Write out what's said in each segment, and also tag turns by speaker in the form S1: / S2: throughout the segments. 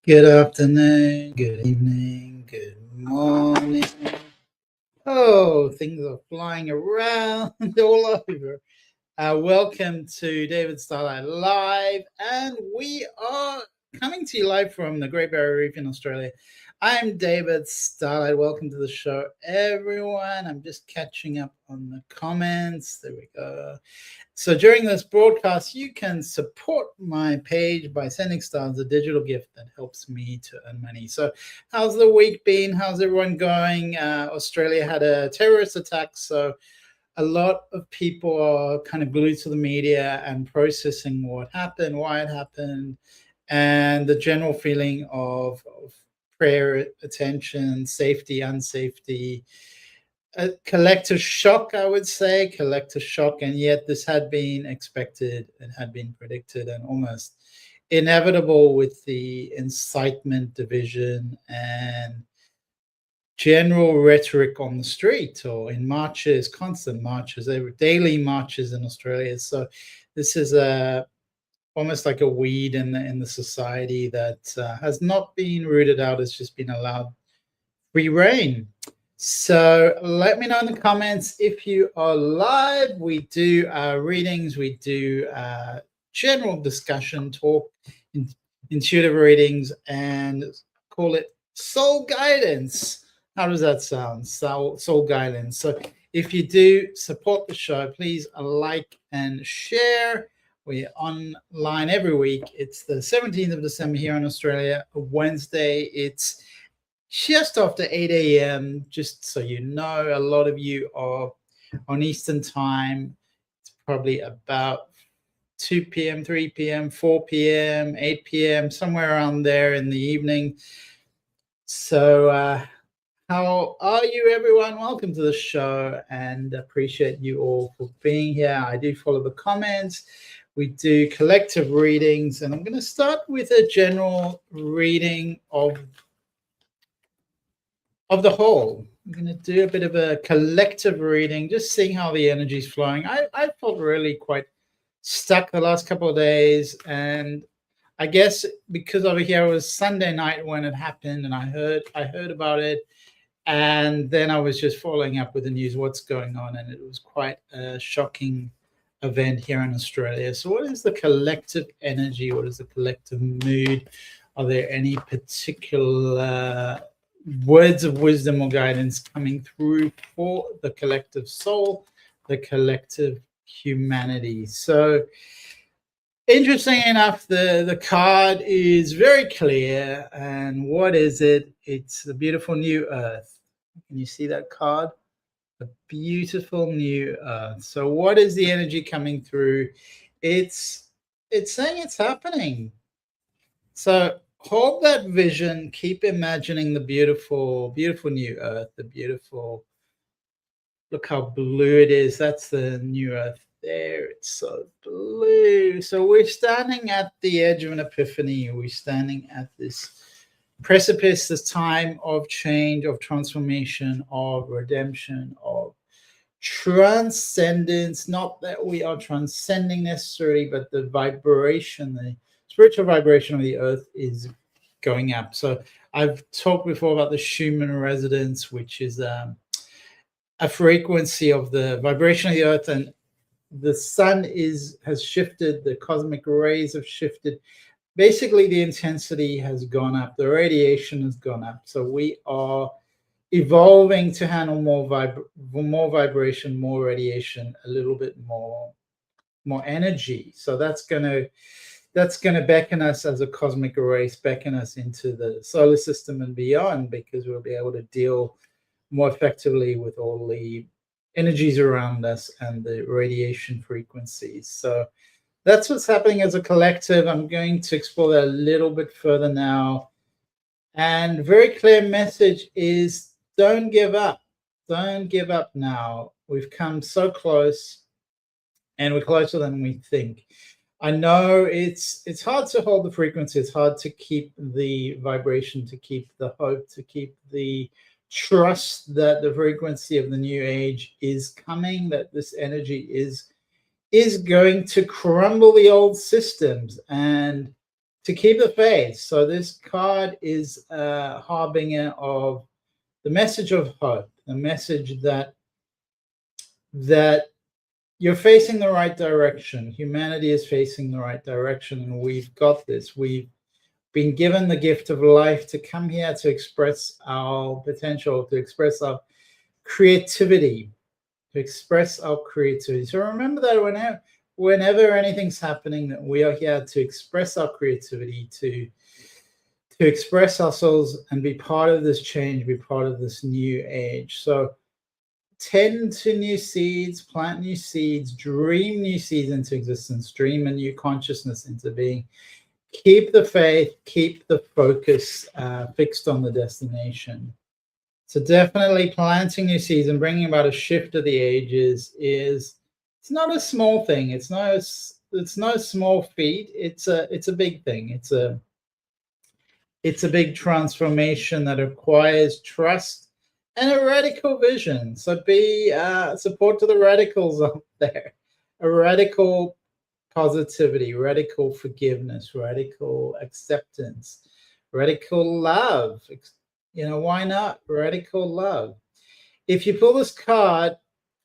S1: Good afternoon, good evening, good morning. Oh, things are flying around all over. Welcome to David Starlyte Live, and we are coming to you live from the Great Barrier Reef in Australia. I'm David Starlyte. Welcome to the show, everyone. I'm just catching up on the comments. There we go. So during this broadcast, you can support my page by sending stars, a digital gift that helps me to earn money. So how's the week been? How's everyone going? Australia had a terrorist attack, so a lot of people are kind of glued to the media and processing what happened, why it happened, and the general feeling of prayer, attention, safety, unsafety, a collective shock, I would say, collective shock. And yet this had been expected and had been predicted and almost inevitable with the incitement, division, and general rhetoric on the street or in marches, constant marches, daily marches in Australia. So this is almost like a weed in the society that has not been rooted out. It's just been allowed free reign. So let me know in the comments if you are live. We do readings, we do general discussion, talk, intuitive readings, and call it soul guidance. How does that sound? Soul guidance. So if you do support the show, please like and share. We're online every week. It's the 17th of December here in Australia, Wednesday. It's just after 8 a.m. Just so you know, a lot of you are on Eastern time. It's probably about 2 p.m., 3 p.m., 4 p.m., 8 p.m., somewhere around there in the evening. So how are you, everyone? Welcome to the show, and appreciate you all for being here. I do follow the comments. We do collective readings, and I'm going to start with a general reading of the whole. I'm going to do a bit of a collective reading, just seeing how the energy is flowing. I felt really quite stuck the last couple of days, and I guess because over here it was Sunday night when it happened, and I heard about it, and then I was just following up with the news, what's going on, and it was quite a shocking event here in Australia. So what is the collective energy? What is the collective mood? Are there any particular words of wisdom or guidance coming through for the collective soul, the collective humanity? So interesting enough, the card is very clear. And what is it? It's the beautiful new earth. Can you see that card? A beautiful new earth. So what is the energy coming through? It's saying it's happening. So hold that vision, keep imagining the beautiful, beautiful new earth, the beautiful, look how blue it is. That's the new earth there. It's so blue. So we're standing at the edge of an epiphany. We're standing at this precipice, this time of change, of transformation, of redemption, of transcendence. Not that we are transcending necessarily, but the vibration, the spiritual vibration of the earth is going up. So I've talked before about the Schumann resonance, which is a frequency of the vibration of the earth, and the sun has shifted, the cosmic rays have shifted. Basically, the intensity has gone up, the radiation has gone up. So we are evolving to handle more vibration, more radiation, a little bit more energy. So that's gonna beckon us as a cosmic race, beckon us into the solar system and beyond, because we'll be able to deal more effectively with all the energies around us and the radiation frequencies. So that's what's happening as a collective. I'm going to explore that a little bit further now. And very clear message is, don't give up. Don't give up now. We've come so close, and we're closer than we think. I know it's hard to hold the frequency. It's hard to keep the vibration, to keep the hope, to keep the trust that the frequency of the new age is coming, that this energy is going to crumble the old systems. And to keep the faith. So this card is a harbinger of the message of hope, the message that you're facing the right direction. Humanity is facing the right direction, and we've got this. We've been given the gift of life to come here to express our potential, to express our creativity, So remember that whenever anything's happening, that we are here to express our creativity, to express ourselves and be part of this change, be part of this new age. So tend to new seeds, plant new seeds, dream new seeds into existence, dream a new consciousness into being. Keep the faith, keep the focus fixed on the destination. So definitely planting new seeds and bringing about a shift of the ages it's not a small thing. It's not a small feat. It's a big thing. It's a big transformation that requires trust and a radical vision. So be support to the radicals out there. A radical positivity, radical forgiveness, radical acceptance, radical love. Why not? Radical love. If you pull this card,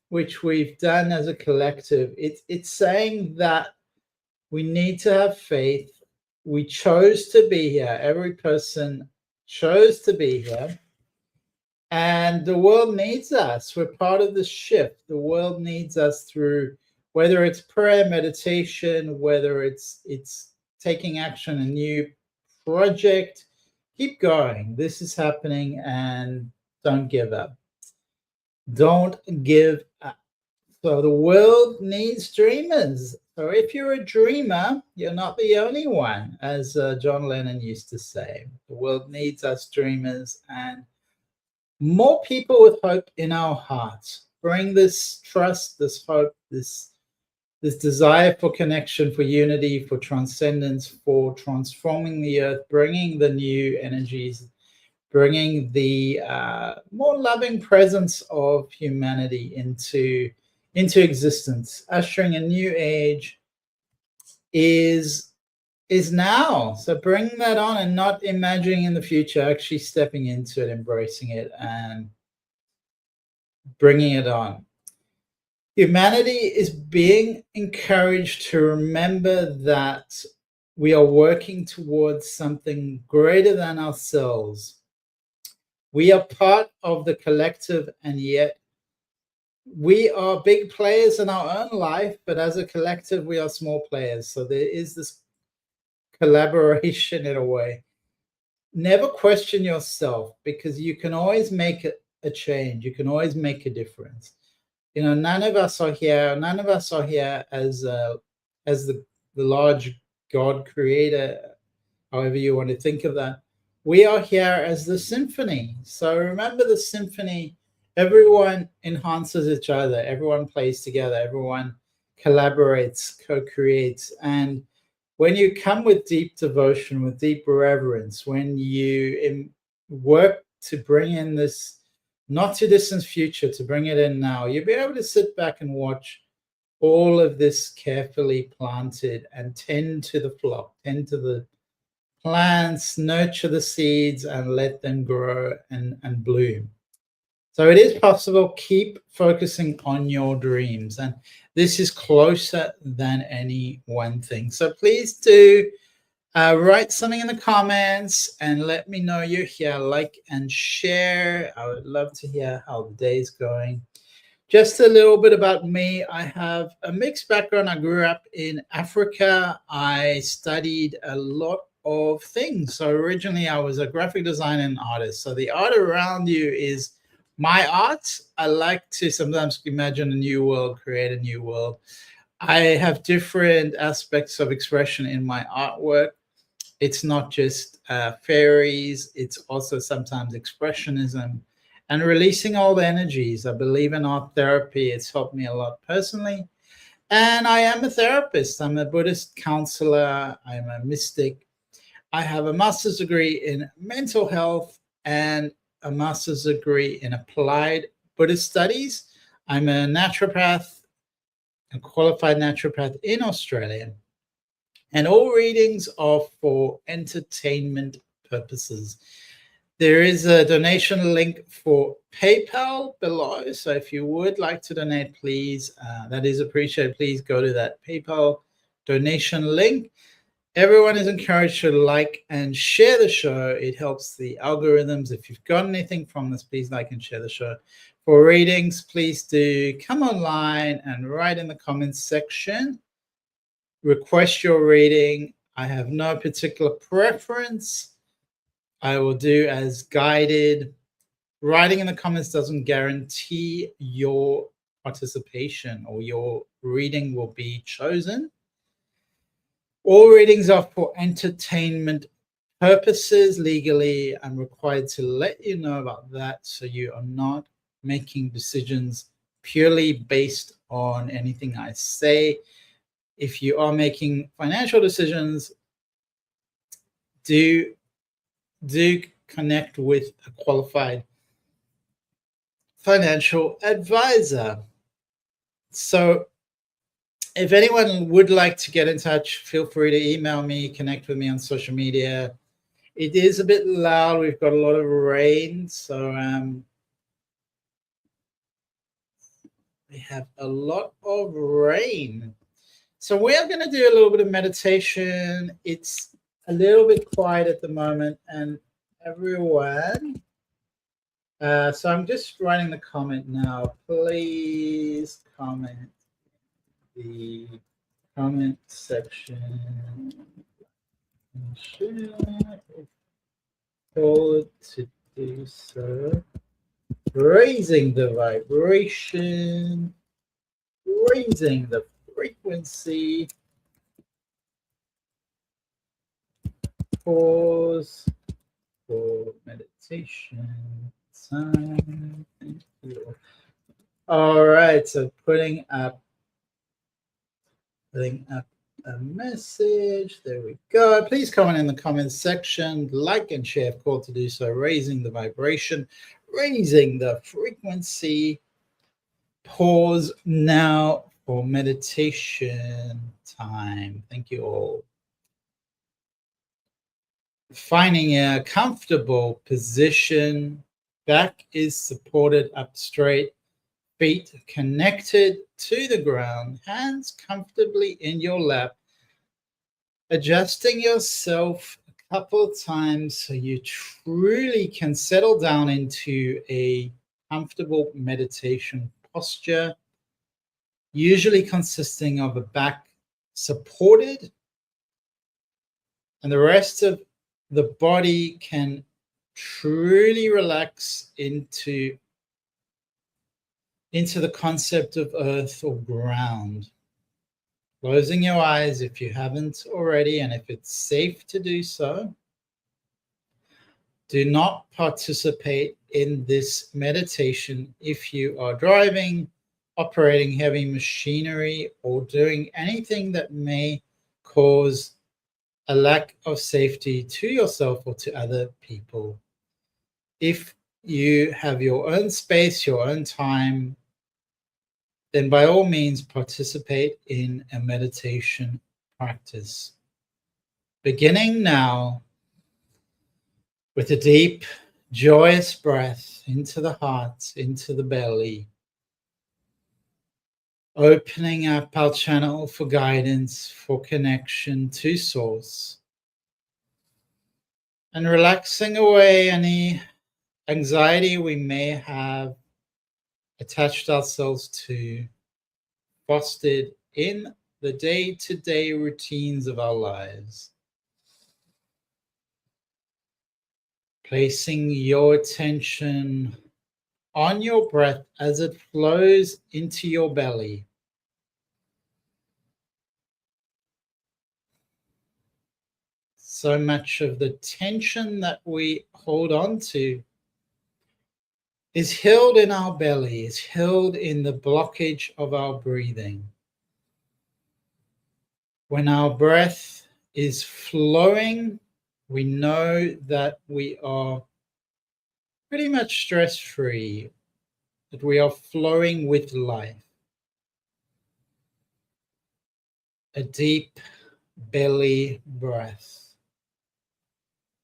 S1: which we've done as a collective, it's saying that we need to have faith. We chose to be here. Every person chose to be here. And the world needs us. We're part of the shift. The world needs us through, whether it's prayer, meditation, whether it's taking action, a new project. Keep going. This is happening, and don't give up. Don't give up. So the world needs dreamers. So if you're a dreamer, you're not the only one, as John Lennon used to say. The world needs us dreamers and more people with hope in our hearts. Bring this trust, this hope, this desire for connection, for unity, for transcendence, for transforming the earth, bringing the new energies, bringing the more loving presence of humanity into existence. Ushering a new age is now. So bring that on and not imagining in the future, actually stepping into it, embracing it, and bringing it on. Humanity is being encouraged to remember that we are working towards something greater than ourselves. We are part of the collective, and yet we are big players in our own life, but as a collective, we are small players. So there is this collaboration in a way. Never question yourself, because you can always make a change. You can always make a difference. None of us are here as the large God creator, however you want to think of that. We are here as the symphony. So remember the symphony. Everyone enhances each other. Everyone plays together. Everyone collaborates, co-creates. And when you come with deep devotion, with deep reverence, when you work to bring in this not too distant future, to bring it in now, you'll be able to sit back and watch all of this carefully planted and tend to the flock, tend to the plants, nurture the seeds, and let them grow and bloom. So it is possible. Keep focusing on your dreams, and this is closer than any one thing. So please do write something in the comments and let me know you're here. Like and share. I would love to hear how the day is going. Just a little bit about me. I have a mixed background. I grew up in Africa. I studied a lot of things. So originally I was a graphic designer and artist. So the art around you is my art. I like to sometimes imagine a new world, create a new world. I have different aspects of expression in my artwork. It's not just fairies. It's also sometimes expressionism and releasing all the energies. I believe in art therapy. It's helped me a lot personally. And I am a therapist. I'm a Buddhist counselor. I'm a mystic. I have a master's degree in mental health and a master's degree in Applied Buddhist Studies. I'm a naturopath, a qualified naturopath in Australia. And all readings are for entertainment purposes. There is a donation link for PayPal below. So if you would like to donate, please, that is appreciated. Please go to that PayPal donation link. Everyone is encouraged to like and share the show. It helps the algorithms. If you've got anything from this, please like and share the show. For readings, please do come online and write in the comments section. Request your reading. I have no particular preference. I will do as guided. Writing in the comments doesn't guarantee your participation or your reading will be chosen. All readings are for entertainment purposes. Legally, I'm required to let you know about that so you are not making decisions purely based on anything I say. If you are making financial decisions, do connect with a qualified financial advisor. So if anyone would like to get in touch, feel free to email me, connect with me on social media. It is a bit loud. We've got a lot of rain, so we have a lot of rain. So we are going to do a little bit of meditation. It's a little bit quiet at the moment, and everyone. So I'm just writing the comment now. Please comment the comment section. Told to do so. Raising the vibration, raising the frequency. Pause for meditation time. Thank you. All right, so putting up a message. There we go. Please comment in the comments section, like and share if called to do so. Raising the vibration, raising the frequency. Pause now for meditation time. Thank you all. Finding a comfortable position. Back is supported up straight. Feet connected to the ground. Hands comfortably in your lap. Adjusting yourself a couple of times so you truly can settle down into a comfortable meditation posture, usually consisting of a back supported, and the rest of the body can truly relax into the concept of earth or ground. Closing your eyes if you haven't already, and if it's safe to do so. Do not participate in this meditation if you are driving, operating heavy machinery, or doing anything that may cause a lack of safety to yourself or to other people. If you have your own space, your own time, then by all means participate in a meditation practice. Beginning now with a deep, joyous breath into the heart, into the belly, opening up our channel for guidance, for connection to Source, and relaxing away any anxiety we may have attached ourselves to, fostered in the day-to-day routines of our lives. Placing your attention on your breath as it flows into your belly. So much of the tension that we hold on to is held in our belly, is held in the blockage of our breathing. When our breath is flowing, we know that we are pretty much stress-free, that we are flowing with life. A deep belly breath,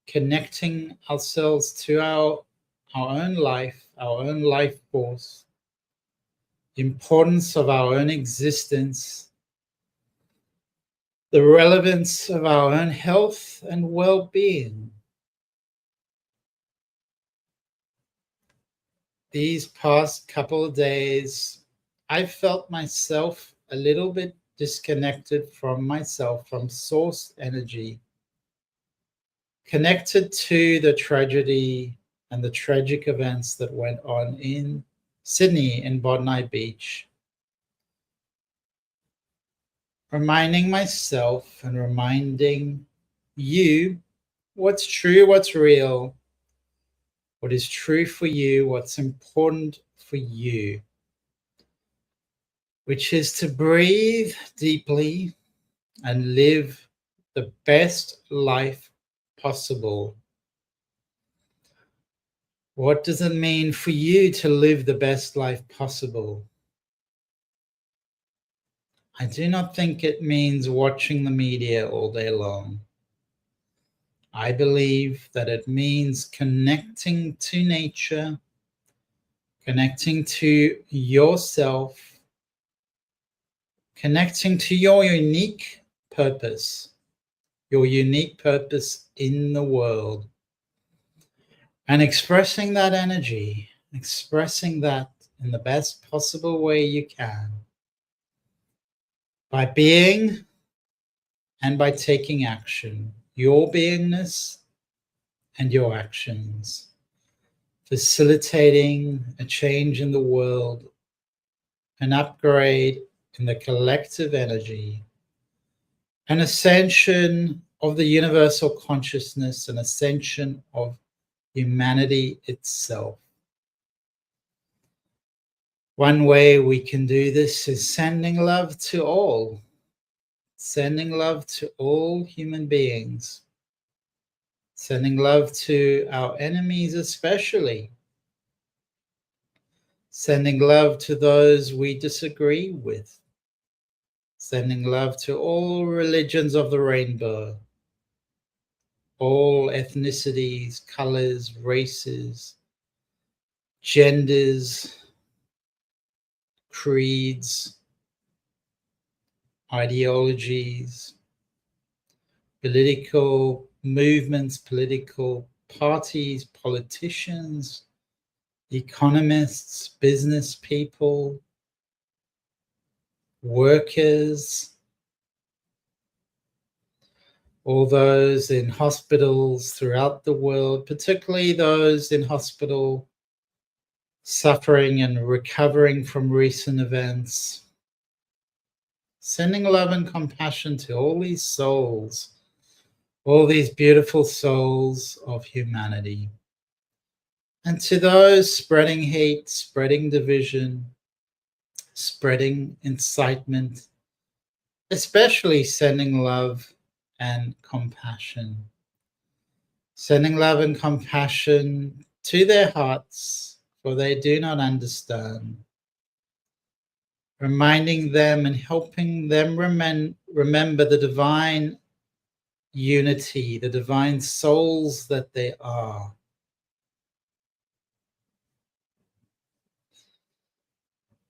S1: connecting ourselves to our own life, our own life force, the importance of our own existence, the relevance of our own health and well-being. These past couple of days, I felt myself a little bit disconnected from myself, from source energy, connected to the tragedy and the tragic events that went on in Sydney and Bondi Beach. Reminding myself and reminding you what's true, what's real, what is true for you, what's important for you, which is to breathe deeply and live the best life possible. What does it mean for you to live the best life possible? I do not think it means watching the media all day long. I believe that it means connecting to nature, connecting to yourself, connecting to your unique purpose in the world, and expressing that energy, expressing that in the best possible way you can, by being and by taking action, your beingness and your actions, facilitating a change in the world, an upgrade in the collective energy, an ascension of the universal consciousness, an ascension of humanity itself. One way we can do this is sending love to all, sending love to all human beings, sending love to our enemies especially, sending love to those we disagree with, sending love to all religions of the rainbow, all ethnicities, colors, races, genders, creeds, ideologies, political movements, political parties, politicians, economists, business people, workers, all those in hospitals throughout the world, particularly those in hospital suffering and recovering from recent events. Sending love and compassion to all these souls, all these beautiful souls of humanity. And to those spreading hate, spreading division, spreading incitement, especially sending love and compassion. Sending love and compassion to their hearts, for they do not understand. Reminding them and helping them remember the divine unity, the divine souls that they are.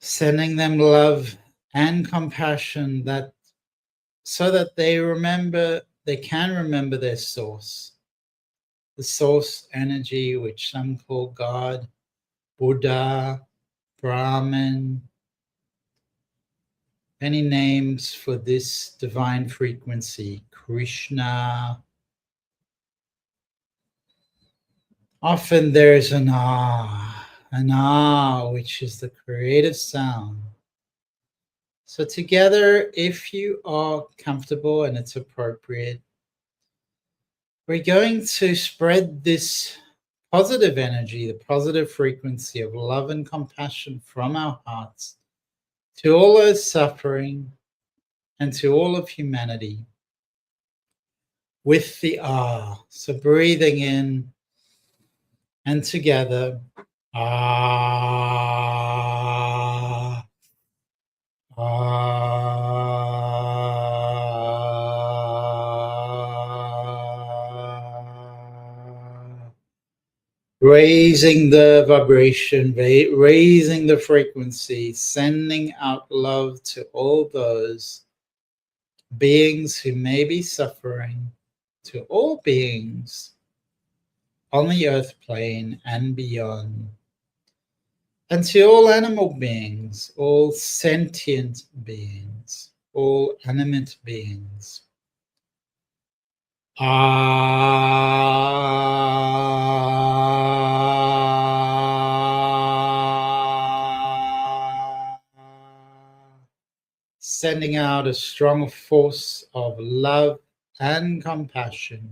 S1: Sending them love and compassion so that they can remember their source, the source energy which some call God, Buddha, Brahman, many names for this divine frequency, Krishna. Often there's an which is the creative sound. So together, if you are comfortable and it's appropriate, we're going to spread this positive energy, the positive frequency of love and compassion from our hearts to all those suffering and to all of humanity with the ah. So breathing in and together. Ah. Ah. raising the vibration, raising the frequency, sending out love to all those beings who may be suffering, to all beings on the earth plane and beyond, and to all animal beings, all sentient beings, all animate beings. Sending out a strong force of love and compassion.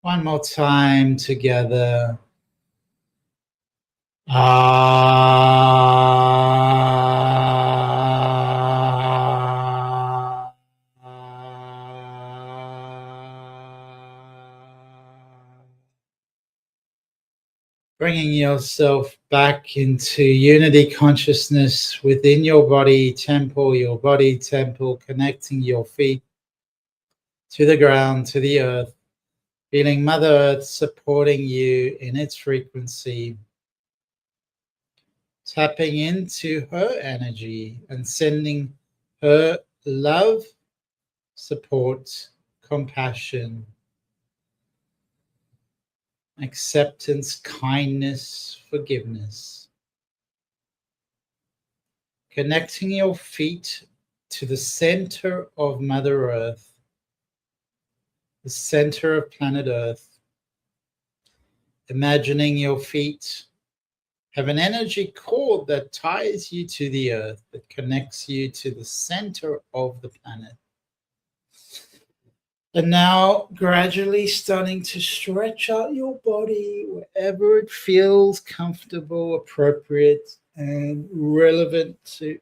S1: One more time together. Bringing yourself back into unity consciousness within your body temple, connecting your feet to the ground, to the earth, feeling Mother Earth supporting you in its frequency, tapping into her energy and sending her love, support, compassion, acceptance, kindness, forgiveness. Connecting your feet to the center of Mother Earth, the center of planet Earth. Imagining your feet have an energy cord that ties you to the earth, that connects you to the center of the planet. And now gradually starting to stretch out your body wherever it feels comfortable, appropriate, and relevant to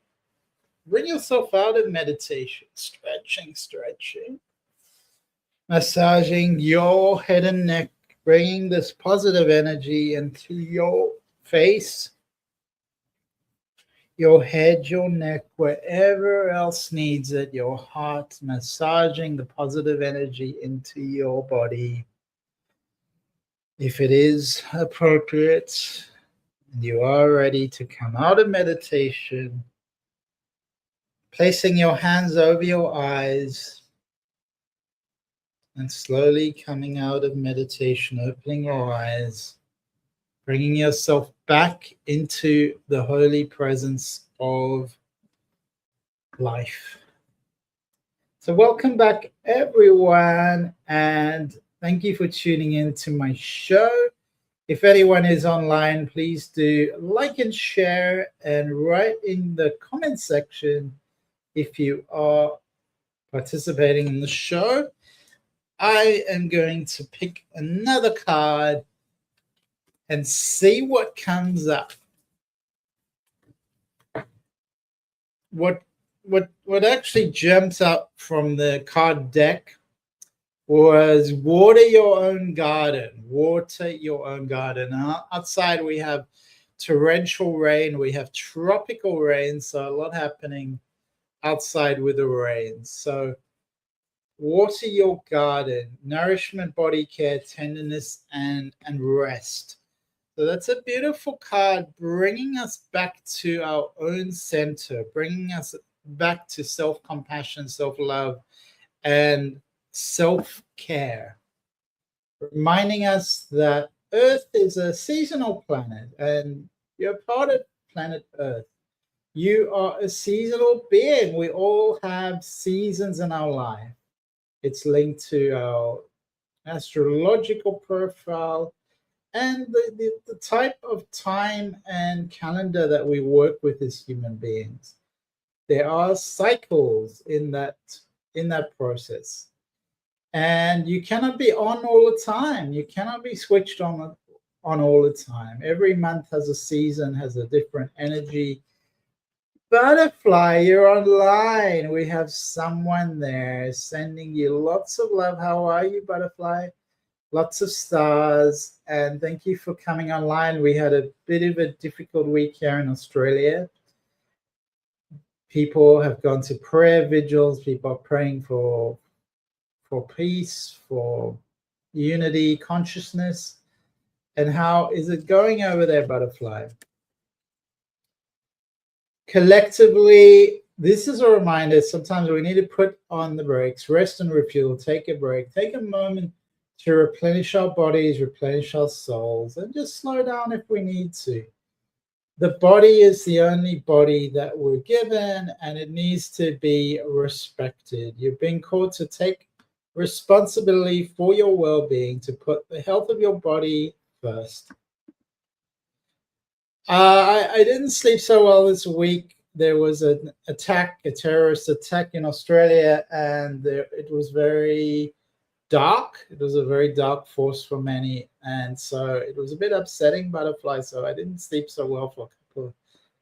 S1: bring yourself out of meditation. Stretching. Massaging your head and neck, bringing this positive energy into your face, your head, your neck, wherever else needs it, your heart, massaging the positive energy into your body. If it is appropriate and you are ready to come out of meditation, placing your hands over your eyes and slowly coming out of meditation, opening your eyes, bringing yourself back into the holy presence of life. So welcome back, everyone, and thank you for tuning in to my show. If anyone is online, please do like and share and write in the comment section if you are participating in the show. I am going to pick another card and see what comes up. What actually jumps up from the card deck was water your own garden. Water your own garden. Outside we have torrential rain, we have tropical rain, so a lot happening outside with the rain. So water your garden, nourishment, body care, tenderness, and rest. So that's a beautiful card, bringing us back to our own center, bringing us back to self-compassion, self-love, and self-care. Reminding us that Earth is a seasonal planet, and you're part of planet Earth. You are a seasonal being. We all have seasons in our life. It's linked to our astrological profile and the type of time and calendar that we work with as human beings. There are cycles in that process, and you cannot be on all the time. You cannot be switched on all the time. Every month has a season, has a different energy. Butterfly, you're online. We have someone there sending you lots of love. How are you, Butterfly? Lots of stars. And thank you for coming online. We had a bit of a difficult week here in Australia. People have gone to prayer vigils. People are praying for peace, for unity, consciousness. And how is it going over there, Butterfly? Collectively, this is a reminder. Sometimes we need to put on the brakes, rest and refuel, take a break, take a moment to replenish our bodies, replenish our souls, and just slow down if we need to. The body is the only body that we're given, and it needs to be respected. You're being called to take responsibility for your well-being, to put the health of your body first. I didn't sleep so well this week. There was an attack, a terrorist attack in Australia, and it was very dark. It was a very dark force for many, and so it was a bit upsetting, Butterfly. So I didn't sleep so well for a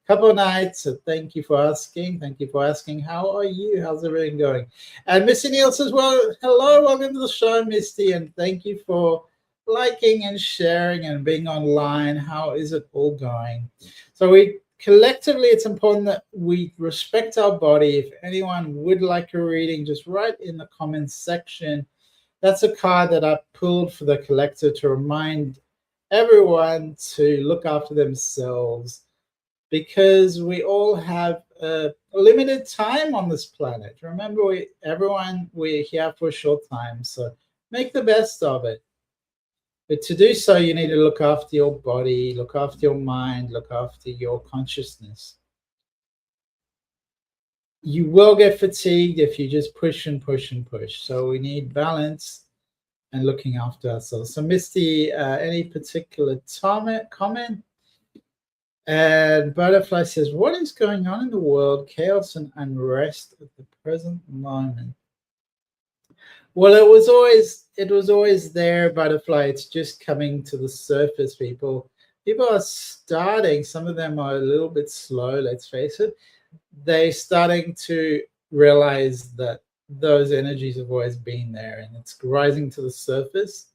S1: couple of nights. So thank you for asking. Thank you for asking. How are you? How's everything going? And Missy Neal says, well, hello, welcome to the show, Misty, and thank you for liking and sharing and being online. How is it all going? So we collectively, it's important that we respect our body. If anyone would like a reading, just write in the comments section. That's a card that I pulled for the collective to remind everyone to look after themselves, because we all have a limited time on this planet. Remember, we're here for a short time, so make the best of it. But to do so, you need to look after your body, look after your mind, look after your consciousness. You will get fatigued if you just push and push and push. So we need balance and looking after ourselves. So Misty, any particular comment? And Butterfly says, what is going on in the world? Chaos and unrest at the present moment. Well, it was always there, Butterfly. It's just coming to the surface. People are starting. Some of them are a little bit slow. Let's face it. They're starting to realize that those energies have always been there, and it's rising to the surface.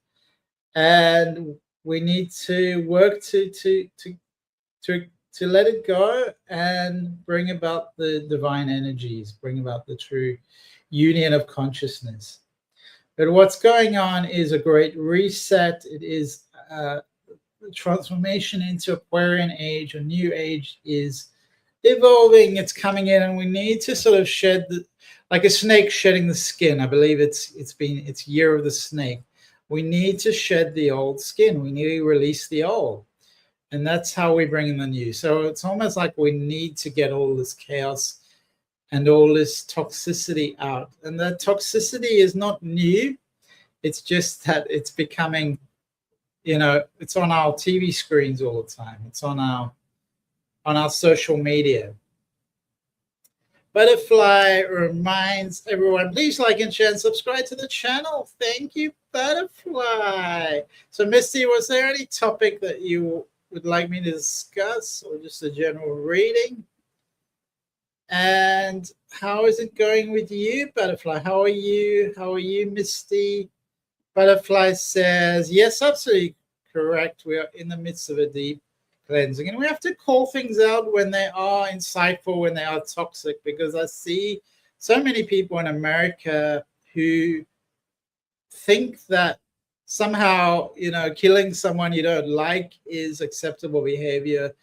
S1: And we need to work to let it go and bring about the divine energies, bring about the true union of consciousness. But what's going on is a great reset. It is the transformation into Aquarian age, or new age is evolving. It's coming in, and we need to sort of shed like a snake shedding the skin. I believe it's year of the snake. We need to shed the old skin. We need to release the old. And that's how we bring in the new. So it's almost like we need to get all this chaos and all this toxicity out. And that toxicity is not new. It's just that it's becoming, it's on our TV screens all the time. It's on our social media. Butterfly reminds everyone, please like and share and subscribe to the channel. Thank you, Butterfly. So Misty, was there any topic that you would like me to discuss, or just a general reading? And how is it going with you, Butterfly? How are you, Misty? Butterfly says, yes, absolutely correct. We are in the midst of a deep cleansing, and we have to call things out when they are insightful, when they are toxic, because I see so many people in America who think that somehow, killing someone you don't like is acceptable behavior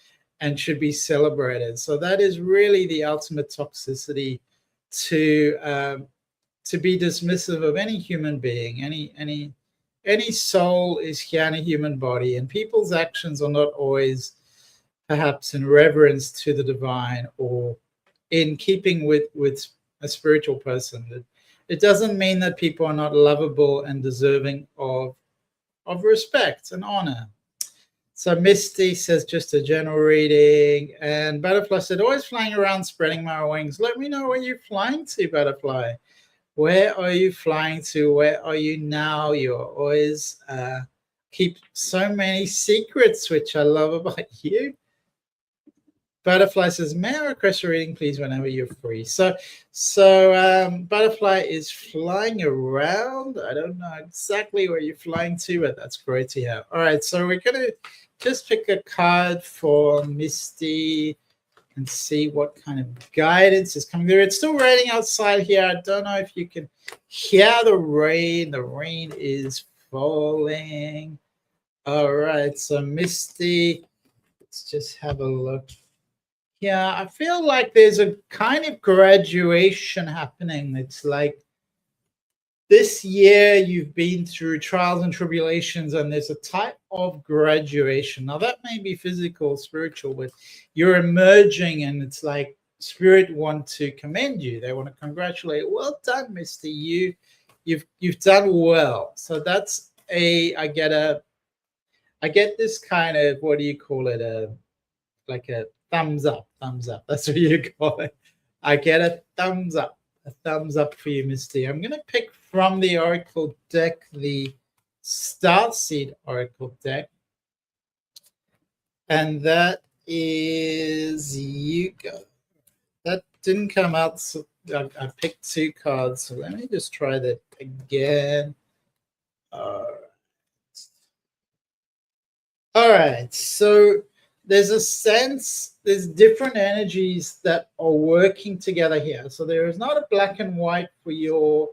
S1: and should be celebrated. So that is really the ultimate toxicity, to be dismissive of any human being. Any soul is here in a human body, and people's actions are not always perhaps in reverence to the divine or in keeping with a spiritual person. It doesn't mean that people are not lovable and deserving of respect and honor. So Misty says, just a general reading. And Butterfly said, always flying around, spreading my wings. Let me know where you're flying to, Butterfly. Where are you flying to? Where are you now? You're always keep so many secrets, which I love about you. Butterfly says, may I request a reading, please, whenever you're free? So Butterfly is flying around. I don't know exactly where you're flying to, but that's great to have. All right, so we're going to just pick a card for Misty and see what kind of guidance is coming through. It's still raining outside here. I don't know if you can hear the rain. The rain is falling. All right, so Misty, let's just have a look. Yeah, I feel like there's a kind of graduation happening. It's like this year you've been through trials and tribulations, and there's a type of graduation. Now, that may be physical, spiritual, but you're emerging, and it's like Spirit want to commend you. They want to congratulate. Well done, Misty. You've done well. So that's I get this kind of, what do you call it? Like a thumbs up. That's what you call it. I get a thumbs up for you, Misty. I'm going to pick from the Oracle deck, the Starseed Oracle deck. And that is Yuga. That didn't come out, so I picked 2 cards. So let me just try that again. All right. So there's a sense, there's different energies that are working together here. So there is not a black and white for your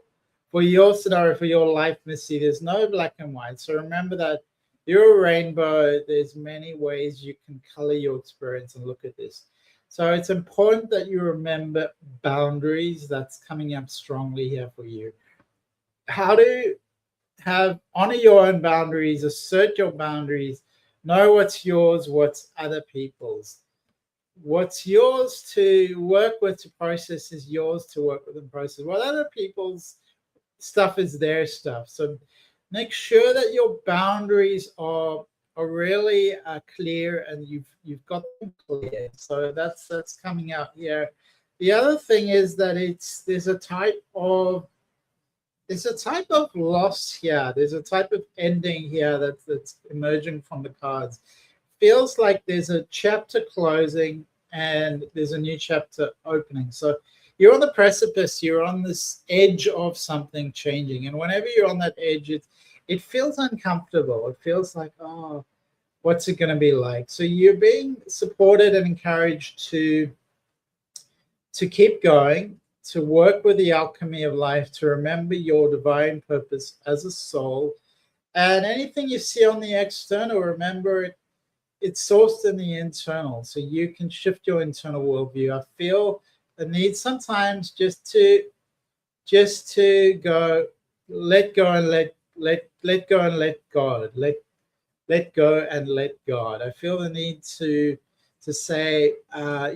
S1: scenario, for your life, Missy. There's no black and white. So remember that you're a rainbow. There's many ways you can color your experience and look at this. So it's important that you remember boundaries. That's coming up strongly here for you. How to honor your own boundaries, assert your boundaries. Know what's yours, what's other people's. What's yours to work with, to process, is yours to work with and process. What other people's stuff is their stuff. So make sure that your boundaries are really clear, and you've got them clear. So that's coming out here. The other thing is that there's a type of loss here. There's a type of ending here that's emerging from the cards. Feels like there's a chapter closing and there's a new chapter opening. So you're on the precipice. You're on this edge of something changing. And whenever you're on that edge, it feels uncomfortable. It feels like, oh, what's it going to be like? So you're being supported and encouraged to keep going, to work with the alchemy of life, to remember your divine purpose as a soul. And anything you see on the external, remember it's sourced in the internal. So you can shift your internal worldview. I feel the need sometimes just to go, let go and let go and let God. Let go and let God. I feel the need to say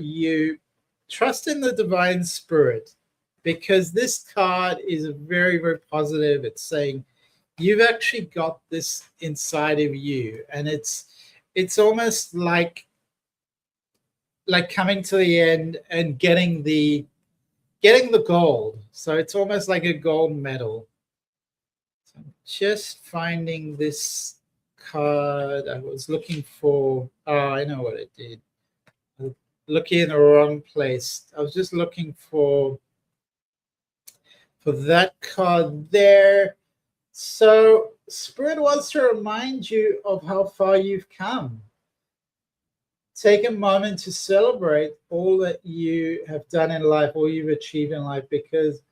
S1: you trust in the divine spirit, because this card is very, very positive. It's saying you've actually got this inside of you, and it's almost like coming to the end and getting the gold. So it's almost like a gold medal. So I'm just finding this card. I was looking for, I know what I did. I'm looking in the wrong place. I was just looking for that card there. So Spirit wants to remind you of how far you've come. Take a moment to celebrate all that you have done in life, all you've achieved in life, because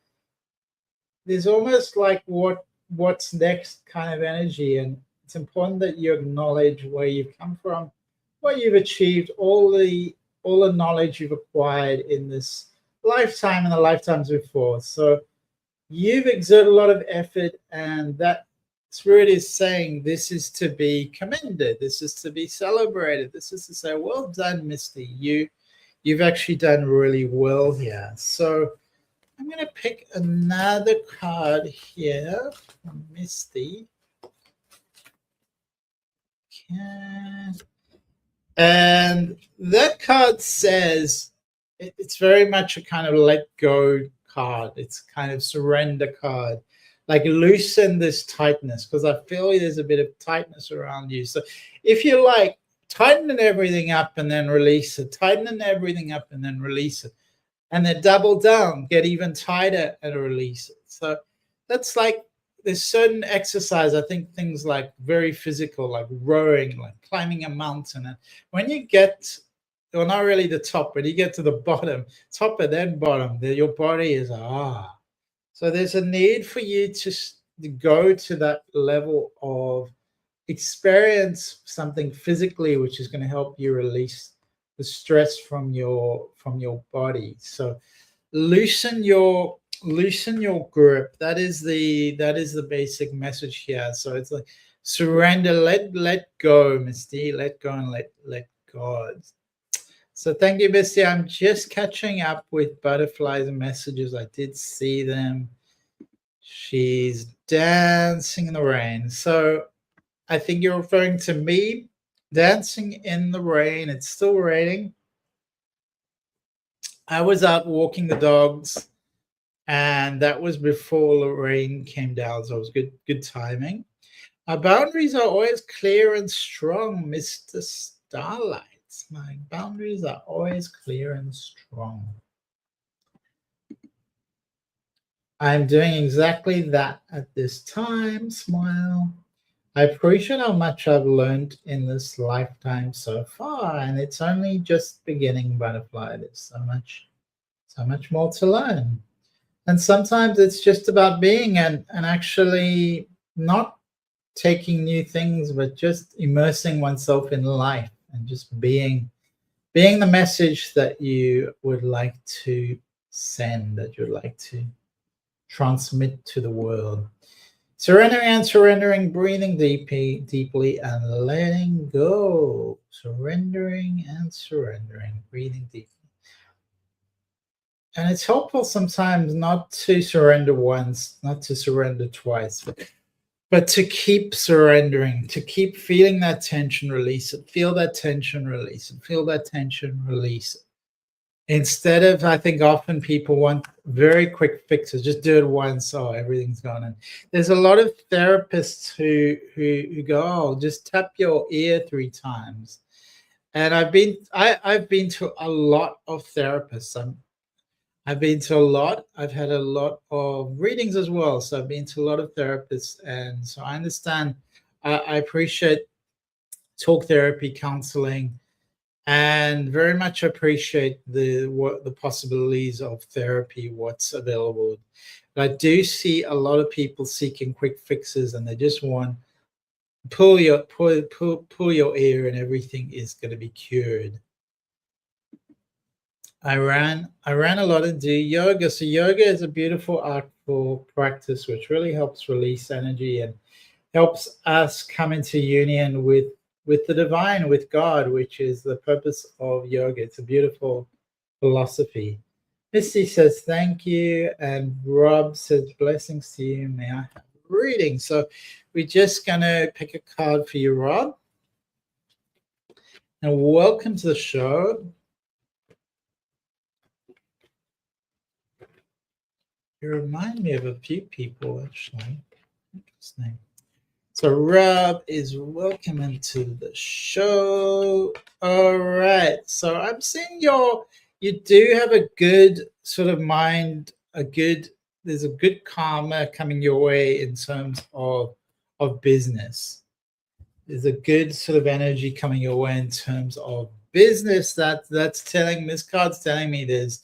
S1: there's almost like what's next kind of energy. And it's important that you acknowledge where you've come from, what you've achieved, all the knowledge you've acquired in this lifetime and the lifetimes before. So you've exerted a lot of effort, and that Spirit is saying this is to be commended. This is to be celebrated. This is to say, well done, Misty. You've actually done really well here. So I'm going to pick another card here from Misty. Okay. And that card says it's very much a kind of let go card. It's kind of surrender card, like loosen this tightness, because I feel there's a bit of tightness around you. So if you like, tightening everything up and then release it, tightening everything up and then release it, and then double down, get even tighter and release it. So that's like, there's certain exercise, I think things like very physical, like rowing, like climbing a mountain. And when you get, well, not really the top, but you get to the bottom, top and then bottom, your body is, So there's a need for you to go to that level of experience something physically, which is going to help you release the stress from your body. So loosen your grip. That is the basic message here. So it's like surrender, let go, Misty, let go and let God. So thank you, Misty. I'm just catching up with butterflies messages. I did see them. She's dancing in the rain. So I think you're referring to me dancing in the rain. It's still raining. I was out walking the dogs, and that was before the rain came down, so it was good timing. Our boundaries are always clear and strong, Mr. Starlight. My boundaries are always clear and strong. I'm doing exactly that at this time. Smile. I appreciate how much I've learned in this lifetime so far, and it's only just beginning, Butterfly. There's so much more to learn. And sometimes it's just about being and actually not taking new things, but just immersing oneself in life and just being the message that you would like to send, that you'd like to transmit to the world. Surrendering and surrendering, breathing deeply and letting go. Surrendering and surrendering, breathing deeply. And it's helpful sometimes not to surrender once, not to surrender twice, but to keep surrendering, to keep feeling that tension, release it, feel that tension, release it, feel that tension, release it. Instead of, I think often people want very quick fixes, just do it once, oh, everything's gone. And there's a lot of therapists who go, oh, just tap your ear 3 times. And I've been to a lot of therapists. I've been to a lot. I've had a lot of readings as well. So I've been to a lot of therapists. And so I understand, I appreciate talk therapy, counseling, and very much appreciate the possibilities of therapy, what's available. But I do see a lot of people seeking quick fixes, and they just want pull your ear and everything is going to be cured. I ran a lot and do yoga. So yoga is a beautiful artful practice which really helps release energy and helps us come into union with the divine, with God, which is the purpose of yoga. It's a beautiful philosophy. Misty says thank you, and Rob says blessings to you. May I have a reading? So we're just gonna pick a card for you, Rob. And welcome to the show. You remind me of a few people, actually. Interesting. So Rob is welcome into the show. All right. So I'm seeing you do have a good sort of mind, there's a good karma coming your way in terms of business. There's a good sort of energy coming your way in terms of business. That's telling, this card's telling me there's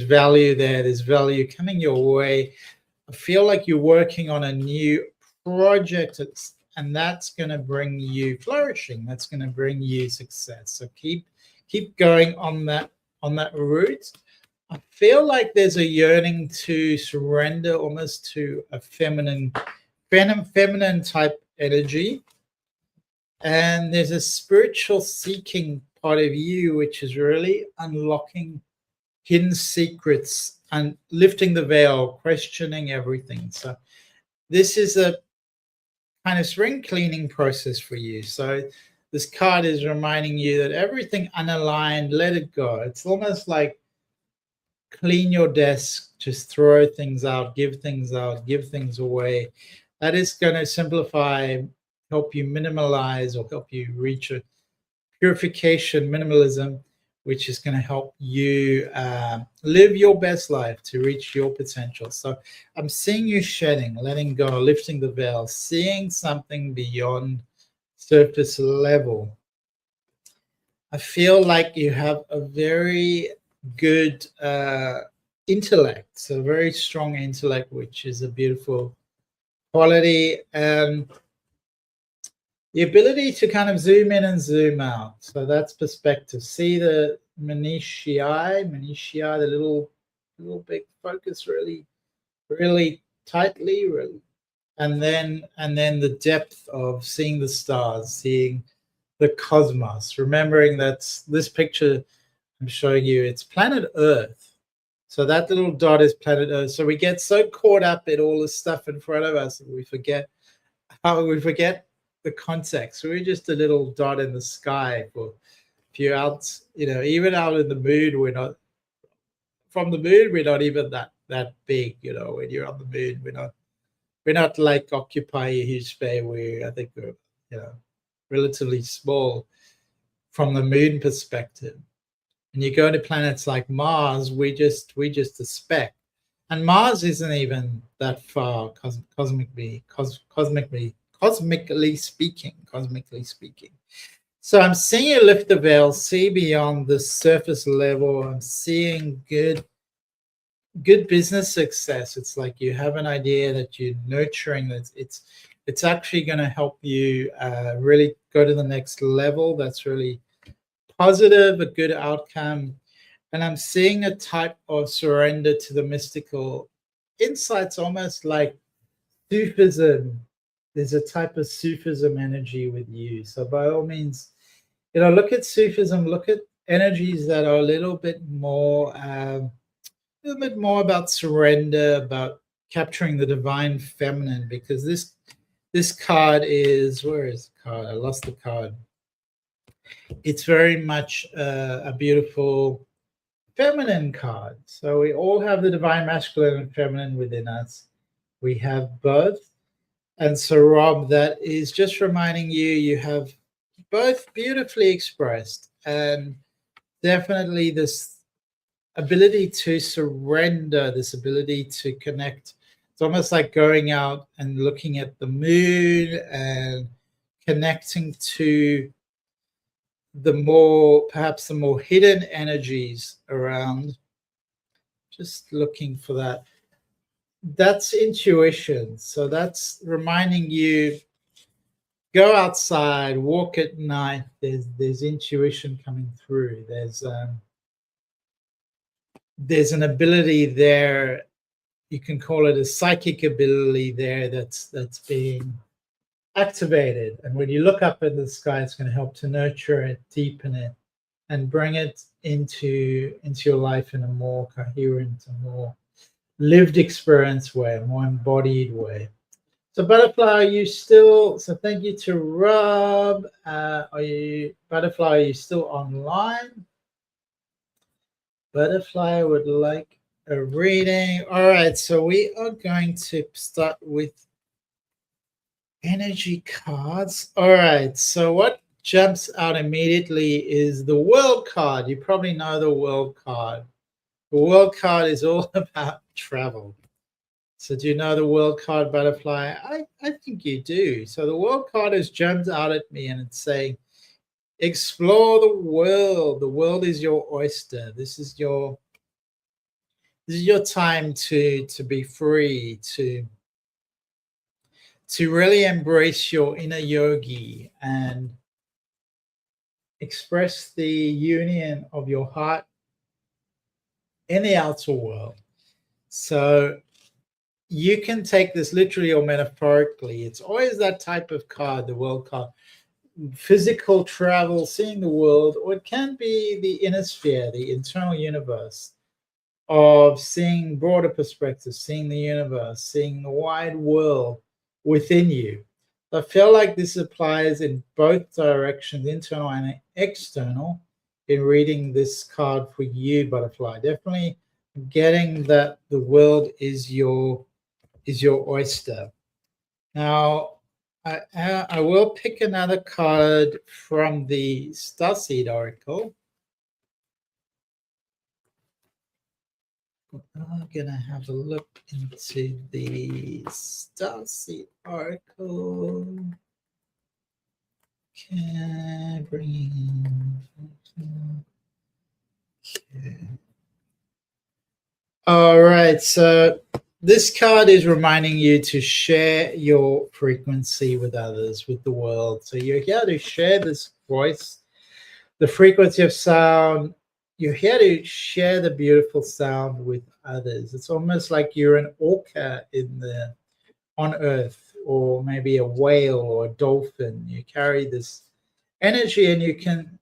S1: value there. There's value coming your way. I feel like you're working on a new project, and that's going to bring you flourishing. That's going to bring you success. So keep going on that route. I feel like there's a yearning to surrender almost to a feminine type energy, and there's a spiritual seeking part of you which is really unlocking hidden secrets and lifting the veil, questioning everything. So this is a kind of spring cleaning process for you. So this card is reminding you that everything unaligned, let it go. It's almost like clean your desk, just throw things out, give things away. That is going to simplify, help you minimalize, or help you reach purification, minimalism, which is going to help you live your best life to reach your potential. So I'm seeing you shedding, letting go, lifting the veil, seeing something beyond surface level. I feel like you have a very good intellect, so very strong intellect, which is a beautiful quality, and the ability to kind of zoom in and zoom out. So that's perspective. See the minutiae, the little big focus really tightly, really, and then the depth of seeing the stars, seeing the cosmos, remembering that this picture I'm showing you, it's planet Earth. So that little dot is planet Earth. So we get so caught up in all the stuff in front of us, and we forget the context. We're just a little dot in the sky. For if you're out, even out in the moon, we're not even that big. When you're on the moon, we're not like occupy a huge space. I think we're relatively small from the moon perspective. And you go to planets like Mars, we just a speck. And Mars isn't even that far cosmically speaking. So I'm seeing you lift the veil, see beyond the surface level. I'm seeing good business success. It's like you have an idea that you're nurturing. That it's actually going to help you really go to the next level. That's really positive, a good outcome. And I'm seeing a type of surrender to the mystical insights, almost like Sufism. There's a type of Sufism energy with you. So by all means, look at Sufism, look at energies that are a little bit more about surrender, about capturing the divine feminine, because this card is, where is the card? I lost the card. It's very much a beautiful feminine card. So we all have the divine masculine and feminine within us. We have both. And so, Rob, that is just reminding you have both beautifully expressed, and definitely this ability to surrender, this ability to connect. It's almost like going out and looking at the moon and connecting to perhaps the more hidden energies around. Just looking for that. That's intuition. So that's reminding you, go outside, walk at night. There's intuition coming through. There's an ability there. You can call it a psychic ability there that's being activated. And when you look up at the sky, it's going to help to nurture it, deepen it, and bring it into your life in a more coherent, a more lived experience way, a more embodied way. So Butterfly, so thank you to Rob. Butterfly, are you still online? Butterfly would like a reading. All right, so we are going to start with energy cards. All right, so what jumps out immediately is the World card. You probably know the World card. The World card is all about travel. So do you know the World card, Butterfly? I think you do. So the World card has jumped out at me, and it's saying, explore the world. The world is your oyster. This is your time to be free, to really embrace your inner yogi and express the union of your heart in the outer world. So you can take this literally or metaphorically. It's always that type of card, the World card. Physical travel, seeing the world, or it can be the inner sphere, the internal universe, of seeing broader perspectives, seeing the universe, seeing the wide world within you. I feel like this applies in both directions, internal and external, in reading this card for you, Butterfly. Definitely getting that the world is your oyster. Now, I will pick another card from the Starseed Oracle. I'm gonna have a look into the Starseed Oracle. Okay, bring in. Okay. All right, so this card is reminding you to share your frequency with others, with the world. So you're here to share this voice, the frequency of sound. You're here to share the beautiful sound with others. It's almost like you're an orca on Earth, or maybe a whale or a dolphin. You carry this energy, and you can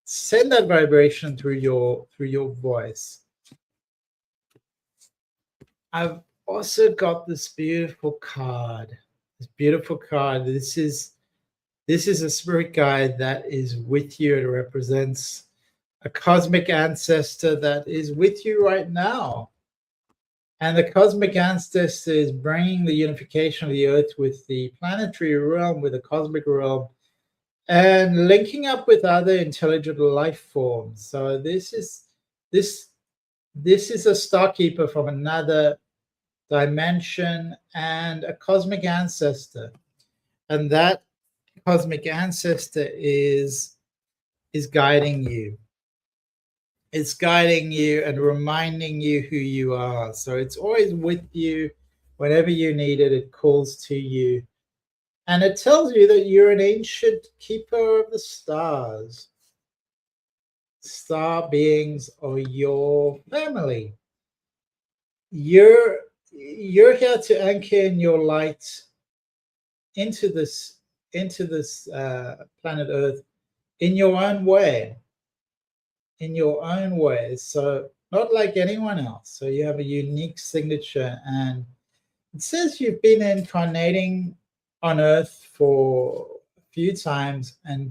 S1: send that vibration through your voice. I've also got this beautiful card. This is a spirit guide that is with you. It represents a cosmic ancestor that is with you right now. And the cosmic ancestor is bringing the unification of the earth with the planetary realm, with the cosmic realm, and linking up with other intelligent life forms. So this is a star keeper from another dimension and a cosmic ancestor. And that cosmic ancestor is guiding you. It's guiding you and reminding you who you are. So it's always with you. Whenever you need it, it calls to you. And it tells you that you're an ancient keeper of the stars. Star beings are your family. You're here to anchor in your light into this planet Earth in your own way. So not like anyone else. So you have a unique signature, and it says you've been incarnating on Earth for a few times and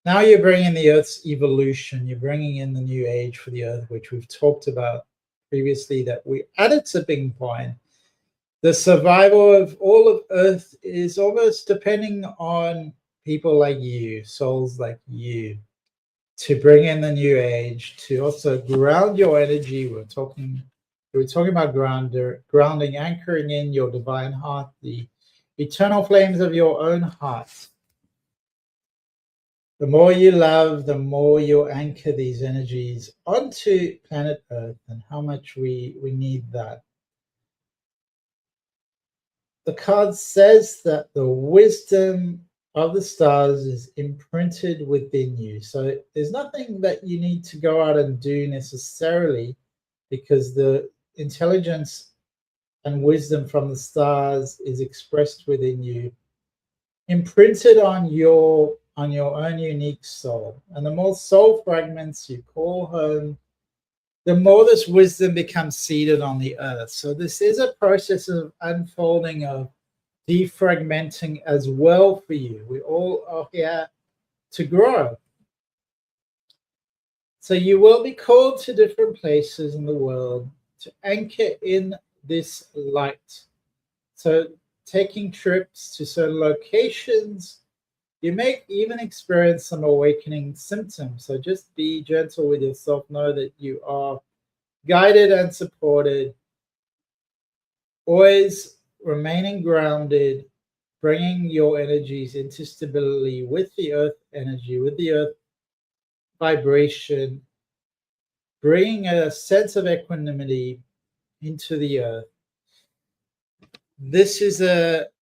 S1: now you're bringing the Earth's evolution. You're bringing in the new age for the Earth, which we've talked about previously, that we're at a tipping point. The survival of all of Earth is almost depending on people like you, souls like you, to bring in the new age, to also ground your energy. We're talking about grounding, anchoring in your divine heart, the eternal flames of your own heart. The more you love, the more you anchor these energies onto planet Earth, and how much we need that. The card says that the wisdom of the stars is imprinted within you. So there's nothing that you need to go out and do necessarily, because the intelligence and wisdom from the stars is expressed within you, imprinted on your own unique soul. And the more soul fragments you call home, the more this wisdom becomes seated on the earth. So this is a process of unfolding, of defragmenting as well for you. We all are here to grow. So you will be called to different places in the world to anchor in this light. So taking trips to certain locations, you may even experience some awakening symptoms. So just be gentle with yourself. Know that you are guided and supported. Always remaining grounded, bringing your energies into stability with the earth energy, with the earth vibration, bringing a sense of equanimity into the earth. This is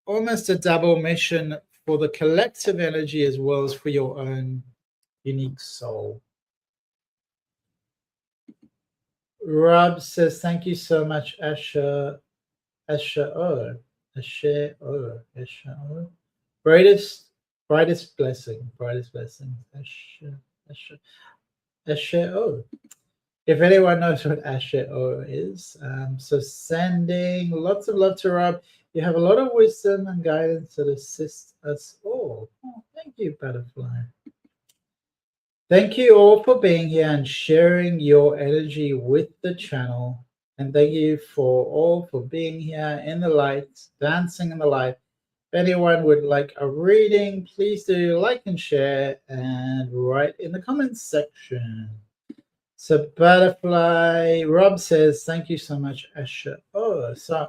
S1: almost a double mission for the collective energy as well as for your own unique soul. Rob says, thank you so much, Asha. Asha O. Brightest blessings. Asha O. If anyone knows what Asha O is, so sending lots of love to Rob. You have a lot of wisdom and guidance that assists us all. Oh, thank you, Butterfly. Thank you all for being here and sharing your energy with the channel. And thank you for being here in the light, dancing in the light. anyone would like a reading, please do like and share and write in the comments section. So Butterfly, Rob says, thank you so much, Asha. Oh, so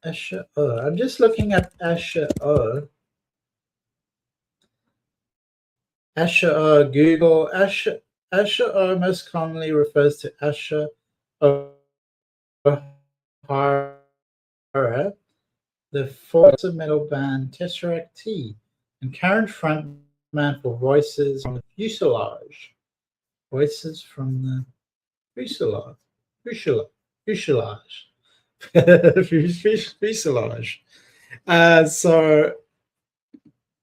S1: Asha. Oh, I'm just looking at Asha. Oh, Asha. Oh, Google. Asha. Asha. Oh, most commonly refers to Asha O'Hara, the force of metal band Tesseract T, and current frontman for Voices from the Fuselage. Voices from the Fuselage. Fuselage. Fuselage. So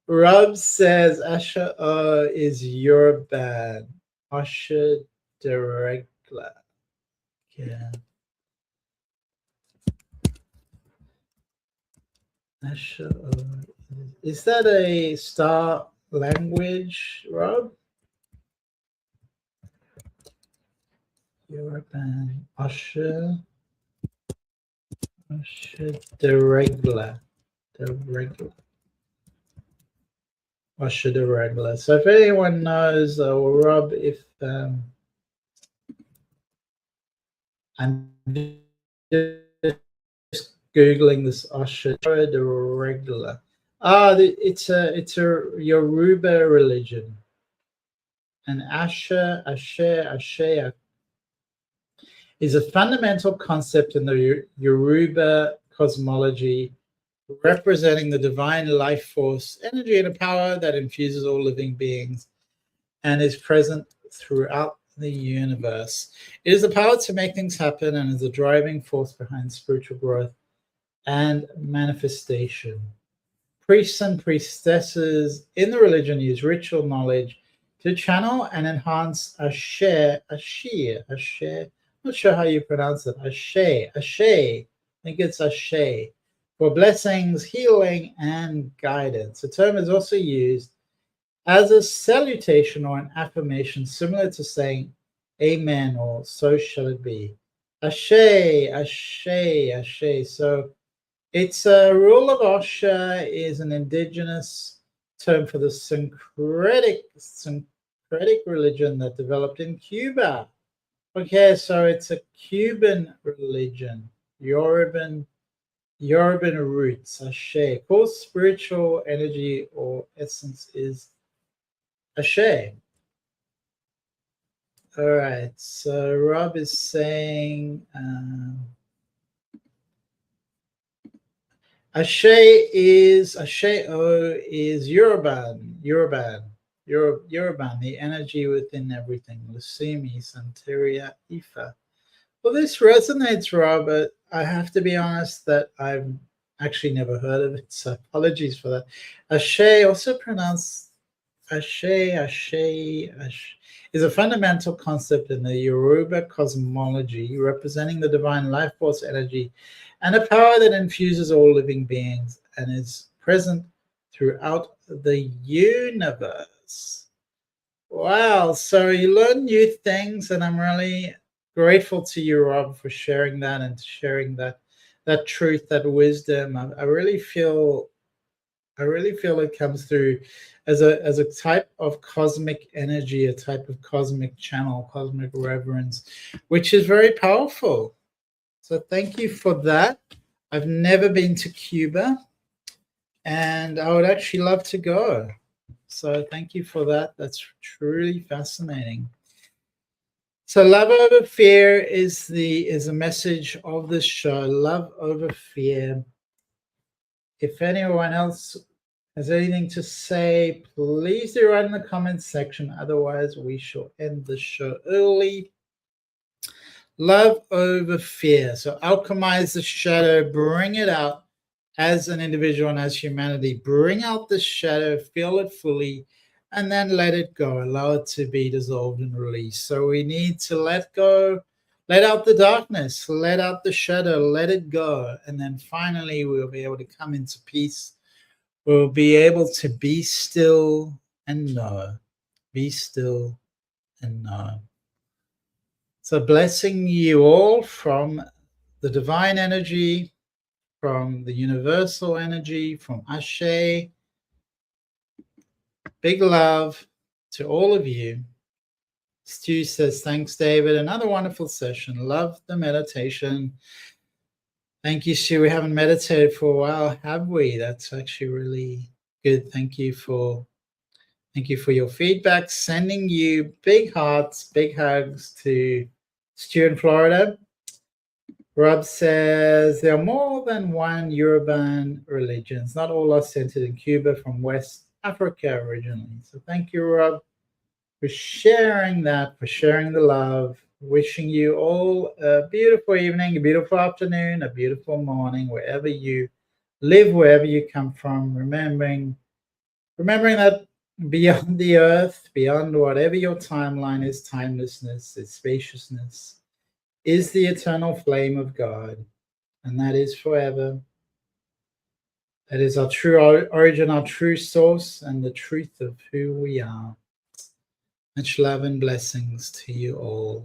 S1: Rob says Asha is your band. Asha Directla. Yeah. Asha. Is that a star language, Rob? Your band. Asha. Asha Directla. Asha Directla. So if anyone knows, Rob, if I'm just googling this Asha Directla. It's a Yoruba religion. And Asha is a fundamental concept in the Yoruba cosmology, representing the divine life force, energy, and a power that infuses all living beings and is present throughout the universe. It is the power to make things happen and is the driving force behind spiritual growth and manifestation. Priests and priestesses in the religion use ritual knowledge to channel and enhance Ashe. I'm not sure how you pronounce it. Ashe. I think it's Ashe. For blessings, healing, and guidance. The term is also used as a salutation or an affirmation similar to saying amen or so shall it be. Ashe. So it's a rule of Asha is an indigenous term for the syncretic religion that developed in Cuba. Okay, so it's a Cuban religion, Yoruban roots, Ashe. Core spiritual energy or essence is Ashe. All right, so Rob is saying Ashe is Yoruban, the energy within everything. Lusumi, Santeria, Ifa. Well, this resonates, Robert. I have to be honest that I've actually never heard of it, so apologies for that. Ashe, also pronounced Ashe, is a fundamental concept in the Yoruba cosmology, representing the divine life force energy and a power that infuses all living beings and is present throughout the universe. Wow, so you learn new things, and I'm really grateful to you, Rob, for sharing that and sharing that truth, that wisdom. I really feel it comes through as a type of cosmic energy, a type of cosmic channel, cosmic reverence, which is very powerful. So thank you for that. I've never been to Cuba, and I would actually love to go. So thank you for that. That's truly fascinating. So love over fear is a message of this show. Love over fear. If anyone else has anything to say, please do write in the comments section. Otherwise, we shall end the show early. Love over fear. So alchemize the shadow, bring it out as an individual and as humanity. Bring out the shadow, feel it fully, and then let it go. Allow it to be dissolved and released. So we need to let go, let out the darkness, let out the shadow, let it go. And then finally, we'll be able to come into peace. We'll be able to be still and know. Be still and know. So blessing you all from the divine energy from the universal energy, from Ashe. Big love to all of you. Stu says, thanks, David. Another wonderful session. Love the meditation. Thank you, Stu. We haven't meditated for a while, have we? That's actually really good. Thank you for your feedback. Sending you big hearts, big hugs to Stu in Florida. Rob says there are more than one Yoruban religions. Not all are centered in Cuba, from West Africa originally. So thank you, Rob, for sharing that, for sharing the love. Wishing you all a beautiful evening, a beautiful afternoon, a beautiful morning, wherever you live, wherever you come from. Remembering that beyond the earth, beyond whatever your timeline is, timelessness, is spaciousness, is the eternal flame of God, and that is forever. That is our true origin, our true source, and the truth of who we are. Much love and blessings to you all.